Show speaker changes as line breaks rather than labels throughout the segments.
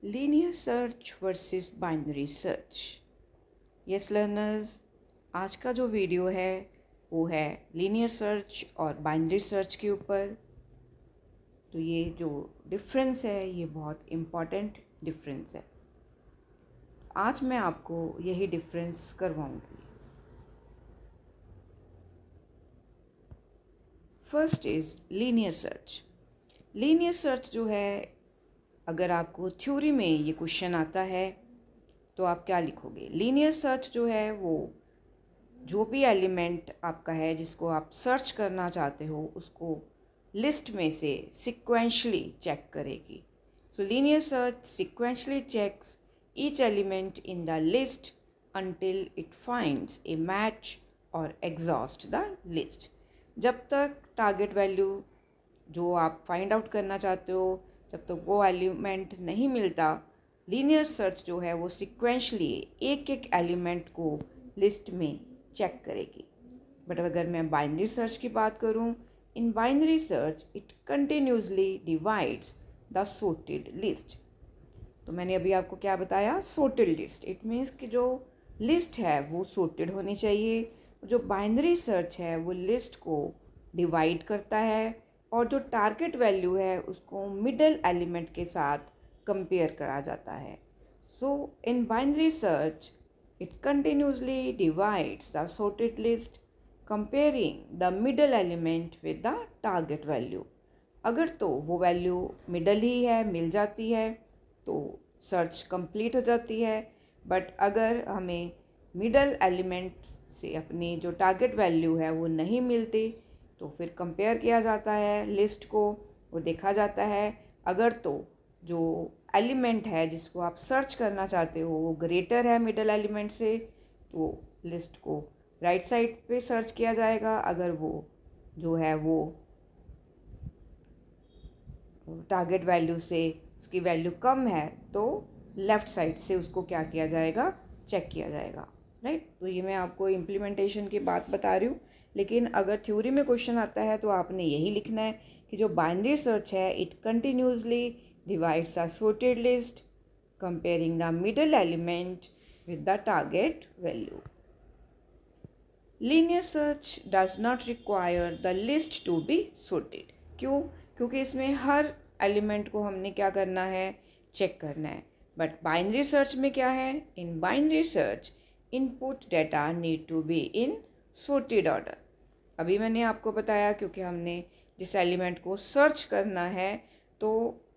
Linear search versus binary search. Yes learners, आज का जो वीडियो है वो है लीनियर सर्च और बाइनरी सर्च के ऊपर। तो ये जो डिफरेंस है ये बहुत इम्पॉर्टेंट डिफरेंस है। आज मैं आपको यही डिफरेंस करवाऊंगी। First is linear search. Linear search जो है, अगर आपको थ्योरी में ये क्वेश्चन आता है तो आप क्या लिखोगे? लीनियर सर्च जो है वो जो भी एलिमेंट आपका है जिसको आप सर्च करना चाहते हो उसको लिस्ट में से सिक्वेंशली चेक करेगी। So linear search sequentially checks each element in the list until it finds a match और exhaust the list। जब तक टारगेट वैल्यू जो आप फाइंड आउट करना चाहते हो जब तक वो एलिमेंट नहीं मिलता, लीनियर सर्च जो है वो सिक्वेंशली एक एक एलिमेंट को लिस्ट में चेक करेगी। बट अगर मैं बाइनरी सर्च की बात करूं, इन binary search it continuously divides the sorted list. तो मैंने अभी आपको क्या बताया? Sorted list. इट मीन्स कि जो लिस्ट है वो सॉर्टेड होनी चाहिए। जो बाइनरी सर्च है वो लिस्ट को डिवाइड करता है और जो टारगेट वैल्यू है उसको मिडल एलिमेंट के साथ कंपेयर करा जाता है। So in binary search it continuously divides the sorted list comparing the middle element with the target value. अगर तो वो वैल्यू मिडल ही है, मिल जाती है, तो सर्च कंप्लीट हो जाती है। बट अगर हमें मिडल एलिमेंट से अपनी जो टारगेट वैल्यू है वो नहीं मिलती तो फिर कंपेयर किया जाता है लिस्ट को, वो देखा जाता है। अगर तो जो एलिमेंट है जिसको आप सर्च करना चाहते हो वो ग्रेटर है मिडल एलिमेंट से, तो लिस्ट को राइट साइड पे सर्च किया जाएगा। अगर वो जो है वो टारगेट वैल्यू से उसकी वैल्यू कम है तो लेफ़्ट साइड से उसको क्या किया जाएगा? चेक किया जाएगा। राइट। तो ये मैं आपको इम्प्लीमेंटेशन की बात बता रही हूँ, लेकिन अगर थ्योरी में क्वेश्चन आता है तो आपने यही लिखना है कि जो बाइनरी सर्च है it continuously divides a sorted list comparing the middle element with the target value. Linear search does not require the list to be sorted. क्यों? क्योंकि इसमें हर एलिमेंट को हमने क्या करना है? चेक करना है। बट बाइनरी सर्च में क्या है? In binary search input data need to be in sorted order. अभी मैंने आपको बताया क्योंकि हमने जिस एलिमेंट को सर्च करना है तो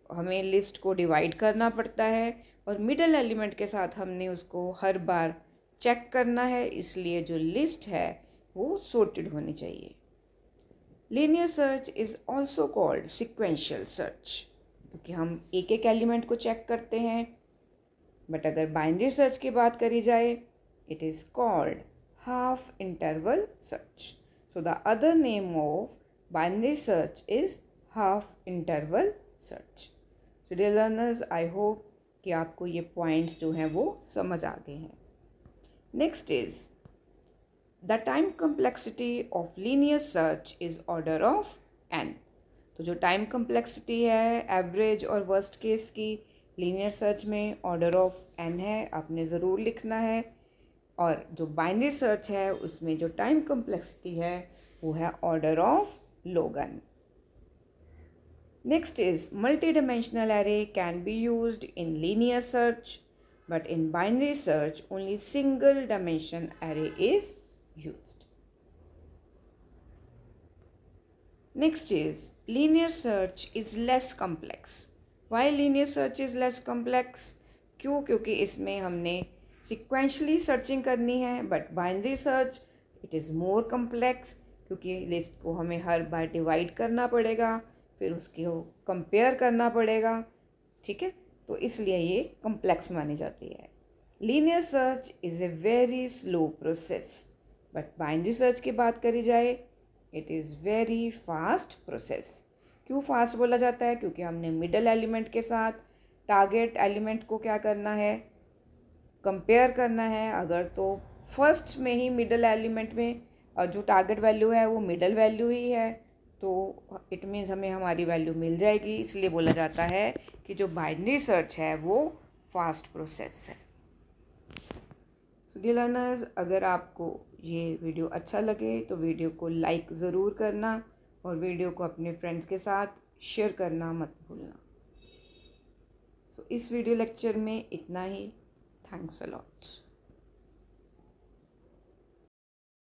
हमें लिस्ट को डिवाइड करना पड़ता है और मिडल एलिमेंट के साथ हमने उसको हर बार चेक करना है, इसलिए जो लिस्ट है वो सॉर्टेड होनी चाहिए। Linear search is also called sequential search क्योंकि हम एक एक एलिमेंट को चेक करते हैं। बट अगर बाइनरी सर्च की बात करी जाए it is called half interval search. So the other name of binary search is half interval search. So dear learners, I hope कि आपको ये पॉइंट्स जो हैं वो समझ आ गए हैं। Next is the time complexity of linear search is order of n। तो जो टाइम कम्प्लेक्सिटी है एवरेज और वर्स्ट केस की लीनियर सर्च में ऑर्डर ऑफ n है, आपने ज़रूर लिखना है। और जो बाइनरी सर्च है उसमें जो टाइम कम्प्लेक्सिटी है वो है order of log n। Next is multi dimensional array can be used in linear search but in binary search only single dimension array is used. Next is linear search is less complex. Why linear search is less complex? क्यों? क्योंकि इसमें हमने sequentially searching करनी है, but binary search it is more complex क्योंकि list को हमें हर बार divide करना पड़ेगा, फिर उसको कंपेयर करना पड़ेगा। ठीक है, तो इसलिए ये कम्प्लेक्स मानी जाती है। Linear search is a very slow process but binary search की बात करी जाए it is very fast process. क्यों फास्ट बोला जाता है? क्योंकि हमने मिडल एलिमेंट के साथ टारगेट एलिमेंट को क्या करना है? कंपेयर करना है। अगर तो फर्स्ट में ही मिडल एलिमेंट में जो टारगेट वैल्यू है वो मिडल वैल्यू ही है तो इट मीन्स हमें हमारी वैल्यू मिल जाएगी। इसलिए बोला जाता है कि जो बाइनरी सर्च है वो फास्ट प्रोसेस है। सो डियर लर्नर्स, अगर आपको ये वीडियो अच्छा लगे तो वीडियो को लाइक ज़रूर करना और वीडियो को अपने फ्रेंड्स के साथ शेयर करना मत भूलना। सो इस वीडियो लेक्चर में इतना ही। Thanks a lot.